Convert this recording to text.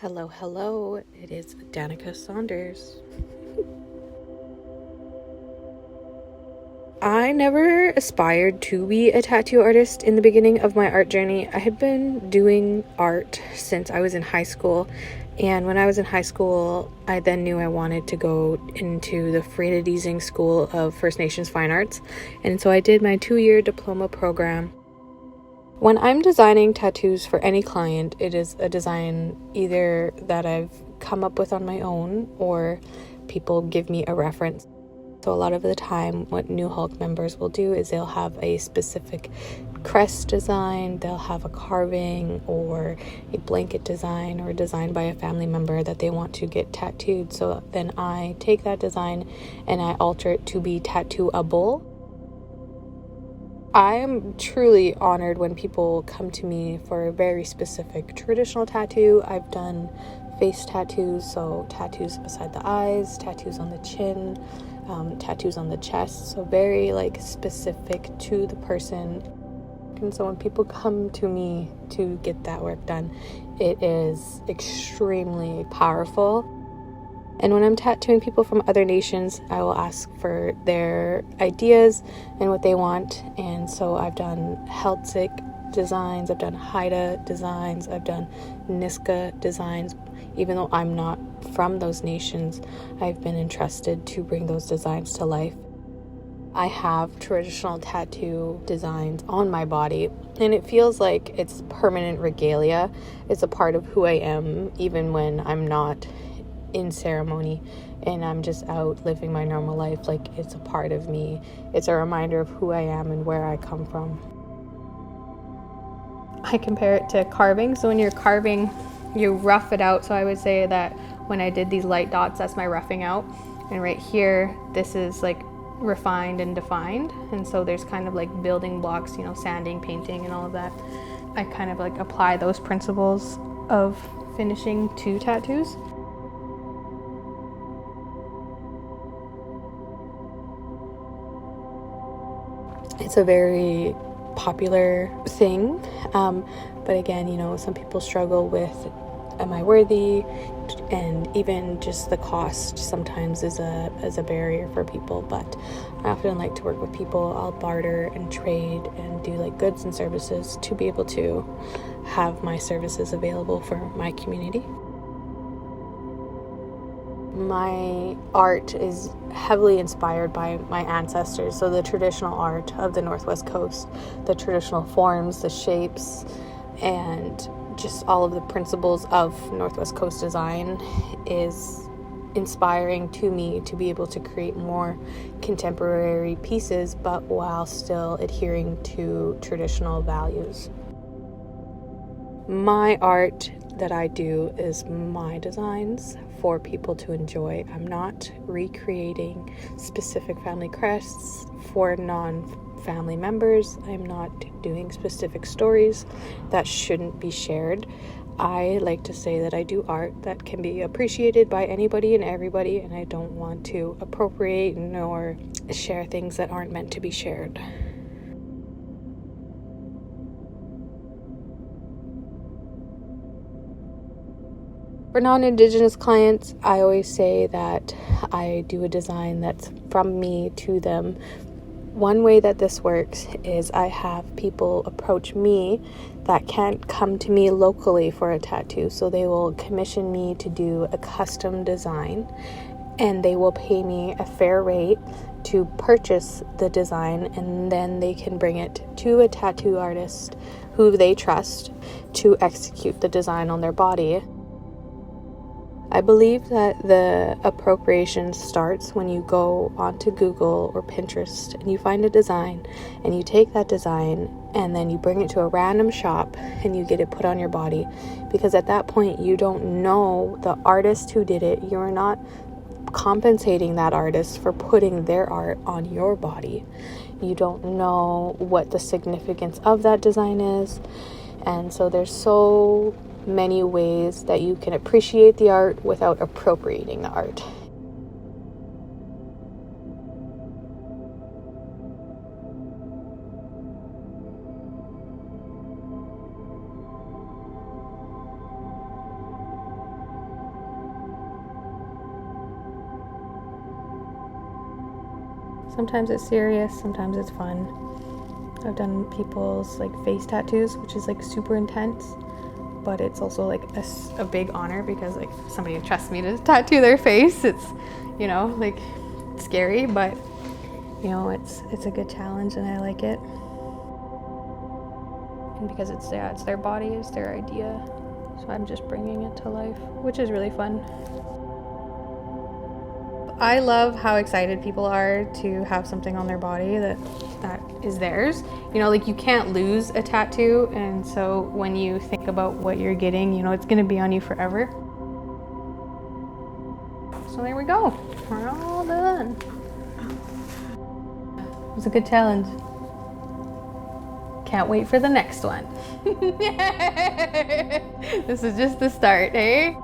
Hello, hello. It is Danika Saunders. I never aspired to be a tattoo artist in the beginning of my art journey. I had been doing art since I was in high school. And when I was in high school, I then knew I wanted to go into the Freda School of First Nations Fine Arts. And so I did my 2-year diploma program. When I'm designing tattoos for any client, it is a design either that I've come up with on my own or people give me a reference. So a lot of the time what New Hulk members will do is they'll have a specific crest design, they'll have a carving or a blanket design or a design by a family member that they want to get tattooed. So then I take that design and I alter it to be tattooable. I am truly honored when people come to me for a very specific traditional tattoo. I've done face tattoos, so tattoos beside the eyes, tattoos on the chin, tattoos on the chest, so very specific to the person. And so when people come to me to get that work done, it is extremely powerful. And when I'm tattooing people from other nations, I will ask for their ideas and what they want. And so I've done Celtic designs, I've done Haida designs, I've done Niska designs. Even though I'm not from those nations, I've been entrusted to bring those designs to life. I have traditional tattoo designs on my body, and it feels like it's permanent regalia. It's a part of who I am, even when I'm not in ceremony and I'm just out living my normal life. Like, it's a part of me. It's a reminder of who I am and where I come from. I compare it to carving. So when you're carving, you rough it out. So I would say that when I did these light dots, that's my roughing out. And right here, this is refined and defined. And so there's kind of building blocks, sanding, painting, and all of that. I kind of apply those principles of finishing to tattoos. It's a very popular thing, but again, some people struggle with, am I worthy? And even just the cost sometimes is a barrier for people. But I often like to work with people. I'll barter and trade and do goods and services to be able to have my services available for my community. My art is heavily inspired by my ancestors, so the traditional art of the Northwest Coast, the traditional forms, the shapes, and just all of the principles of Northwest Coast design is inspiring to me to be able to create more contemporary pieces, but while still adhering to traditional values. My art that I do is my designs for people to enjoy. I'm not recreating specific family crests for non-family members. I'm not doing specific stories that shouldn't be shared. I like to say that I do art that can be appreciated by anybody and everybody, and I don't want to appropriate nor share things that aren't meant to be shared. For non-Indigenous clients, I always say that I do a design that's from me to them. One way that this works is I have people approach me that can't come to me locally for a tattoo. So they will commission me to do a custom design, and they will pay me a fair rate to purchase the design, and then they can bring it to a tattoo artist who they trust to execute the design on their body. I believe that the appropriation starts when you go onto Google or Pinterest and you find a design and you take that design and then you bring it to a random shop and you get it put on your body, because at that point you don't know the artist who did it. You're not compensating that artist for putting their art on your body. You don't know what the significance of that design is. And so there's so many ways that you can appreciate the art without appropriating the art. Sometimes it's serious, sometimes it's fun. I've done people's like face tattoos, which is like super intense, but it's also like a big honor because like somebody trusts me to tattoo their face. It's, you know, like scary, but you know, it's a good challenge and I like it. And because it's their body, it's their idea. So I'm just bringing it to life, which is really fun. I love how excited people are to have something on their body that is theirs. You know, like you can't lose a tattoo, and so when you think about what you're getting, you know, it's gonna be on you forever. So there we go, we're all done. It was a good challenge. Can't wait for the next one. This is just the start, eh?